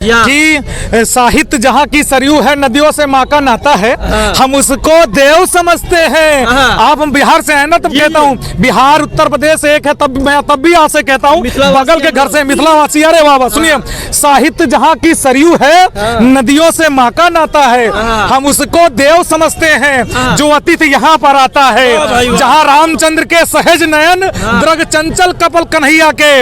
कि साहित्य जहाँ की सरयू है, नदियों से माँ का नाता है, हम उसको देव समझते हैं। आप हम बिहार से हैं ना, तब कहता हूँ बिहार उत्तर प्रदेश एक है, तब मैं तब भी यहाँ से कहता हूँ बगल के घर से मिथिलावासी। अरे वाह, सुनिए, साहित्य जहाँ की सरयू है, नदियों से माँ का नाता है, हम उसको देव समझते हैं जो अतिथि यहाँ पर आता है। जहाँ रामचंद्र के सहज नयन द्रग चंचल कपल कन्हैया के,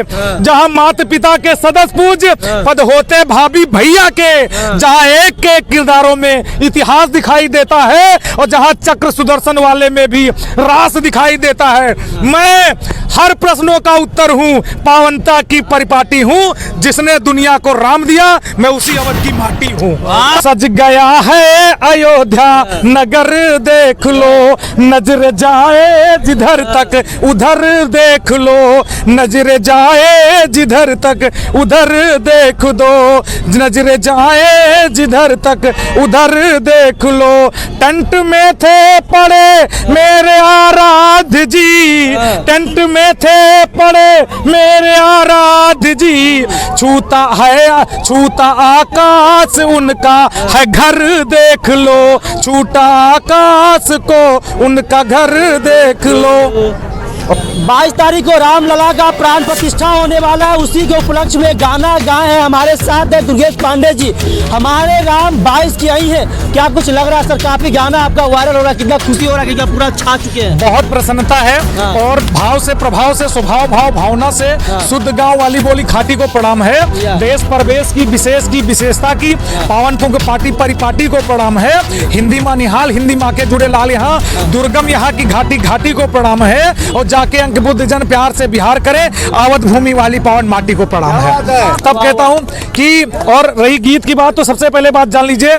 जहाँ माता पिता के सदस्य पूज्य पद होते भाभी भैया के, जहाँ एक के किरदारों में इतिहास दिखाई देता है और जहाँ चक्र सुदर्शन वाले में भी रास दिखाई देता है। मैं हर प्रश्नों का उत्तर हूँ, पावनता की परिपाटी हूँ, जिसने दुनिया को राम दिया मैं उसी अवध की माटी हूँ। सज गया है अयोध्या नगर देख लो, नजर जाए जिधर तक उधर देख लो, नजर जाए जिधर तक उधर देख दो, नजर जाए जिधर तक उधर देख लो। टेंट में थे पड़े मेरे आराध्य जी, टेंट में थे पड़े मेरे आराध्य जी, छूता आकाश उनका है घर देख लो, छूटा आकाश को उनका घर देख लो। 22 तारीख को रामलला का प्राण प्रतिष्ठा होने वाला है, उसी के उपलक्ष्य में गाना गाए हैं। हमारे साथ है दुर्गेश पांडे जी। हमारे राम 22 की आई है, क्या कुछ लग रहा है सर? काफी गाना आपका वायरल हो रहा है, कितना खुशी हो रहा है कि पूरा छा चुके हैं? बहुत प्रसन्नता है और भाव से प्रभाव से स्वभाव भाव भावना से शुद्ध गांव वाली बोली खाटी को प्रणाम है। देश प्रवेश की विशेष की विशेषता की पावन पुंग पाटी परिपाटी को प्रणाम है। हिंदी माँ निहाल, हिंदी माँ के जुड़े लाल यहाँ दुर्गम यहाँ की घाटी घाटी को प्रणाम है। और जाके अंक बुद्ध जन प्यार से बिहार करें, अवध भूमि वाली पावन माटी को प्रणाम है। तब कहता हूं कि और रही गीत की बात, तो सबसे पहले बात जान लीजिए,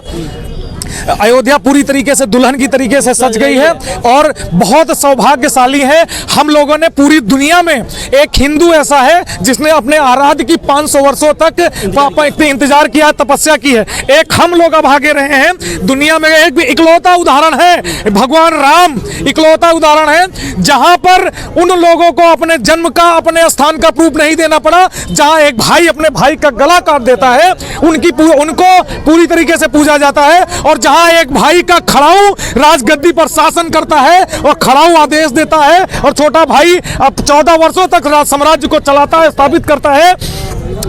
अयोध्या पूरी तरीके से दुल्हन की तरीके से सज गई है और बहुत सौभाग्यशाली है। हम लोगों ने पूरी दुनिया में एक हिंदू ऐसा है जिसने अपने आराध्य की 500 वर्षों तक इंतजार किया, तपस्या की है। एक हम लोग अब आगे रहे हैं। दुनिया में एक भी इकलौता उदाहरण है, भगवान राम इकलौता उदाहरण है जहां पर उन लोगों को अपने जन्म का, अपने स्थान का प्रूफ नहीं देना पड़ा, जहां एक भाई अपने भाई का गला काट देता है, उनको पूरी तरीके से पूजा जाता है। और जहां एक भाई का खड़ाऊ राजगद्दी पर शासन करता है और खड़ाऊ आदेश देता है और छोटा भाई अब 14 वर्षों तक साम्राज्य को चलाता है, स्थापित करता है।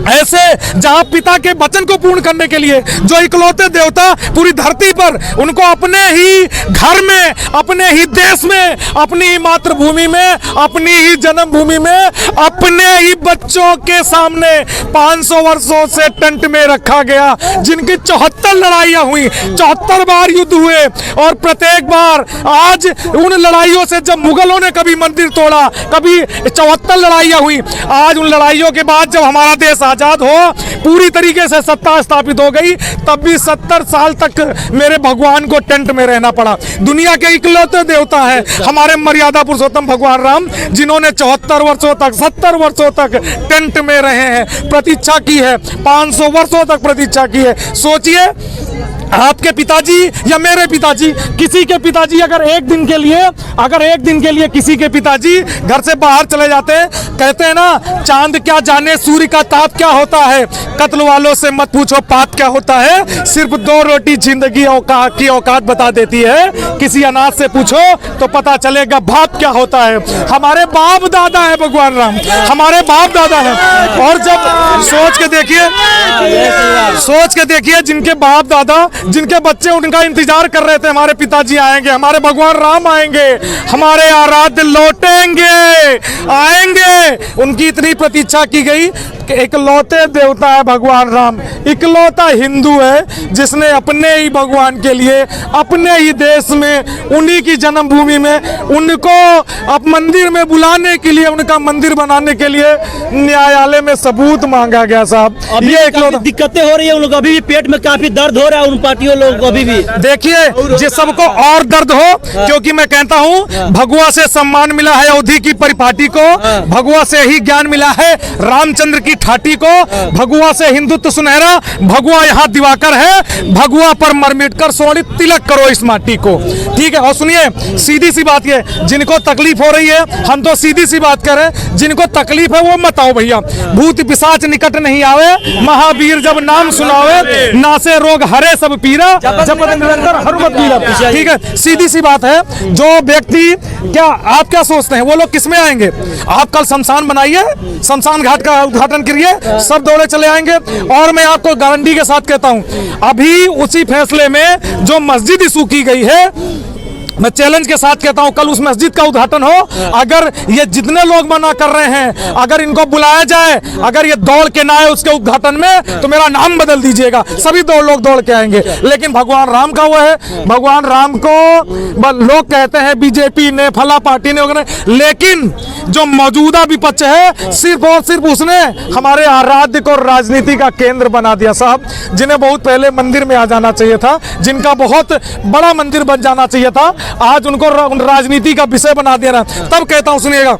ऐसे जहां पिता के वचन को पूर्ण करने के लिए जो इकलौते देवता पूरी धरती पर, उनको अपने ही घर में, अपने ही देश में, अपनी ही मातृभूमि में, अपनी ही जन्मभूमि में, अपने ही बच्चों के सामने 500 वर्षों से टेंट में रखा गया, जिनकी 74 लड़ाइयां हुई, 74 बार युद्ध हुए और प्रत्येक बार आज उन लड़ाइयों से, जब मुगलों ने कभी मंदिर तोड़ा, कभी 74 लड़ाइयां हुई, आज उन लड़ाइयों के बाद जब हमारा देश आजाद हो, पूरी तरीके से सत्ता स्थापित हो गई, तब भी 70 साल तक मेरे भगवान को टेंट में रहना पड़ा। दुनिया के इकलौते देवता हैं हमारे मर्यादा पुरुषोत्तम भगवान राम, जिन्होंने 74 वर्षों तक, 70 वर्षों तक टेंट में रहे हैं, प्रतीक्षा की है, 500 वर्षों तक प्रतीक्षा की है। सोचिए, आपके पिताजी या मेरे पिताजी, किसी के पिताजी अगर एक दिन के लिए किसी के पिताजी घर से बाहर चले जाते हैं, कहते हैं ना, चांद क्या जाने सूर्य का ताप क्या होता है, कत्ल वालों से मत पूछो पाप क्या होता है, सिर्फ 2 रोटी जिंदगी की औकात बता देती है, किसी अनाथ से पूछो तो पता चलेगा बाप क्या होता है। हमारे बाप दादा है भगवान राम, हमारे बाप दादा है। और जब सोच के देखिए जिनके बाप दादा, जिनके बच्चे उनका इंतजार कर रहे थे, हमारे पिताजी आएंगे, हमारे भगवान राम आएंगे, हमारे आराध्य लौटेंगे, आएंगे, उनकी इतनी प्रतीक्षा की गई कि इकलौते देवता है भगवान राम, इकलौता हिंदू है जिसने अपने ही भगवान के लिए, अपने ही देश में, उन्हीं की जन्मभूमि में, उनको अब मंदिर में बुलाने के लिए, उनका मंदिर बनाने के लिए न्यायालय में सबूत मांगा गया। साहब, ये इकलौता दिक्कतें हो रही है, उनको अभी भी पेट में काफी दर्द हो रहा है, उन पार्टियों लोगों को अभी भी। देखिए, जिस सबको और दर्द हो, क्योंकि मैं कहता हूं भगवा से सम्मान मिला है अवधि की परिपाटी को, भगवा से ही ज्ञान मिला है रामचंद्र की ठाटी को, भगुआ से हिंदुत्व सुनहरा, भगुआ यहाँ दिवाकर है, भगुआ पर मर मिट कर सोनी तिलक करो इस माटी को। ठीक है, और सुनिए सीधी सी बात ये, जिनको तकलीफ हो रही है, हम तो सीधी सी बात करें, जिनको तकलीफ है वो मत आओ भैया। भूत पिशाच निकट नहीं आवे, महावीर जब नाम सुनावे, नासे रोग हरे सब पीरा, जब निरंतर हरमत पीरा। ठीक है, सीधी सी बात है। जो व्यक्ति, क्या आप क्या सोचते हैं वो लोग किस में आएंगे? आप कल शमशान बनाइए, शमशान घाट का उद्घाटन करिए, सब दौड़े चले आएंगे। और मैं आपको गारंटी के साथ कहता हूं, अभी उसी फैसले में जो मस्जिद इशू की गई है, मैं चैलेंज के साथ कहता हूं, कल उस मस्जिद का उद्घाटन हो, अगर ये जितने लोग मना कर रहे हैं, अगर इनको बुलाया जाए, अगर ये दौड़ के ना आए उसके उद्घाटन में, तो मेरा नाम बदल दीजिएगा, सभी लोग दौड़ के आएंगे। लेकिन भगवान राम का वो है, भगवान राम को लोग कहते हैं बीजेपी ने, फला पार्टी ने वगैरह, लेकिन जो मौजूदा विपक्ष है, सिर्फ और सिर्फ उसने हमारे आराध्य को राजनीति का केंद्र बना दिया साहब। जिन्हें बहुत पहले मंदिर में आ जाना चाहिए था, जिनका बहुत बड़ा मंदिर बन जाना चाहिए था, आज उनको राजनीति का विषय बना दिया ना। तब कहता हूं, सुनिएगा,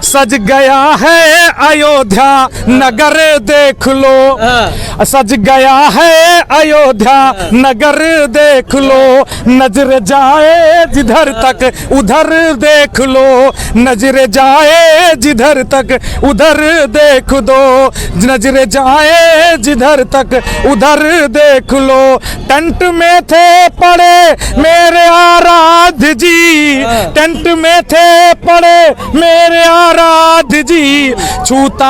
सज गया है अयोध्या नगर देख लो, सज गया है अयोध्या नगर देख लो, नजर जाए जिधर तक उधर देख लो, नजर जाए जिधर तक उधर देख दो, नजर जाए जिधर तक उधर देख लो। टेंट में थे पड़े मेरे आराध्य जी, टेंट में थे पड़े मेरे आराध्य जी, छूता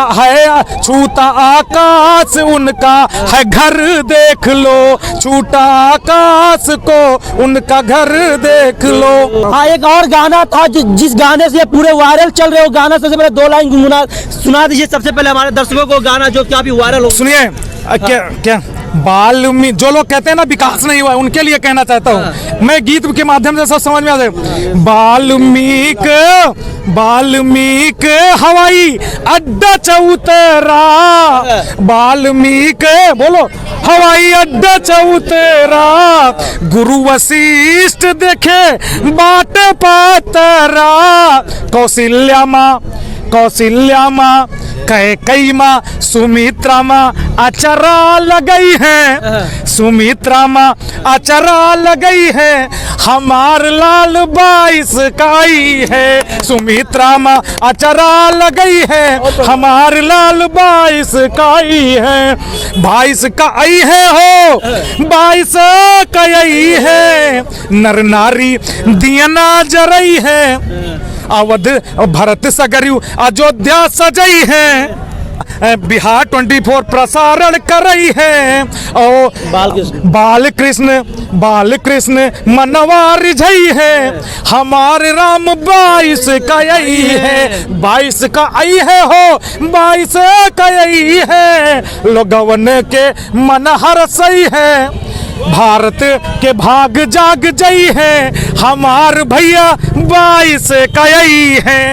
आकाश उनका है घर देख लो, छूटा आकाश को उनका घर देख लो। हाँ, एक और गाना था जिस गाने से पूरे वायरल चल रहे हो, गाना सबसे पहले 2 लाइन सुना दीजिए सबसे पहले हमारे दर्शकों को, गाना जो क्या भी वायरल हो। सुनिए, क्या बाल्मीकि, जो लोग कहते हैं ना विकास नहीं हुआ, उनके लिए कहना चाहता हूँ मैं, गीत के माध्यम से सब समझ में आ जाए। बाल्मीकि हवाई अड्डा चौतरा, बाल्मीकि बोलो हवाई अड्डा चौतरा, गुरु वशिष्ठ देखे बाटे पातरा, कौशल्या माँ कैकेयी माँ सुमित्रा माँ अचरा लगई है, सुमित्रा माँ अचरा लगई है, हमार लाल 22 का आई है, सुमित्रा माँ अचरा लगई है, हमार लाल 22 का आई है, 22 का आई है हो, 22 का आई है, नर नारी दियना जरई है, अवध भरत सगरयू अयोध्या सजई है, बिहार 24 प्रसारण कर रही है, ओ बालकृष्ण मनवा रिझई है, हमारे राम 22 का आई है, 22 का आई है हो, 22 का आई है, लोगवन के मन हरसई है, भारत के भाग जाग जई है, हमार भैया 22 का आई है।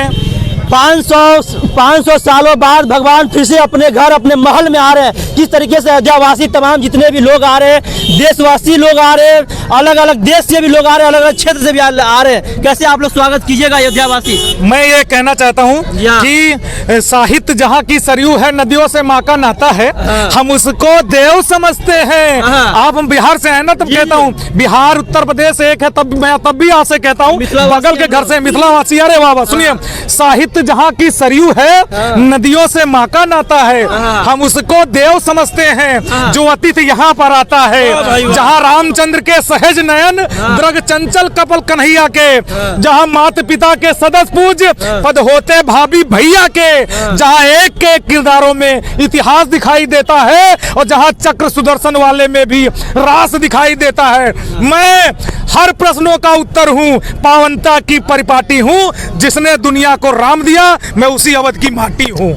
500 सालों बाद भगवान फिर से अपने घर अपने महल में आ रहे हैं। किस तरीके से अयोध्यावासी तमाम जितने भी लोग आ रहे हैं, देशवासी लोग आ रहे हैं, अलग अलग देश से भी लोग आ रहे हैं, अलग अलग क्षेत्र से भी आ रहे हैं, कैसे आप लोग स्वागत कीजिएगा अयोध्यावासी? मैं ये कहना चाहता हूँ कि साहित्य जहाँ की सरयू है, नदियों से माँ का नाता है, हम उसको देव समझते हैं। आप हम बिहार से हैं ना, तब कहता हूँ बिहार उत्तर प्रदेश एक है, तब मैं तब भी यहाँ से कहता हूँ बगल के घर से मिथिलावासी। अरे वाह, सुनिए, साहित्य जहाँ की सरयू है, नदियों से माँ का नाता है, हम उसको देव समझते हैं, जो अतिथि यहाँ पर आता है, जहाँ रामचंद्र के सहज नयन द्रग चंचल कपल कन्हैया के, जहाँ माता पिता के सदस्य पूज्य पद होते भाभी भैया के, जहाँ एक के किरदारों में इतिहास दिखाई देता है, और जहाँ चक्र सुदर्शन वाले में भी रास दिखाई देता है। मैं हर प्रश्नों का उत्तर हूँ, पावनता की परिपाटी हूँ, जिसने दुनिया को राम दिया, मैं उसी अवध की माटी हूँ।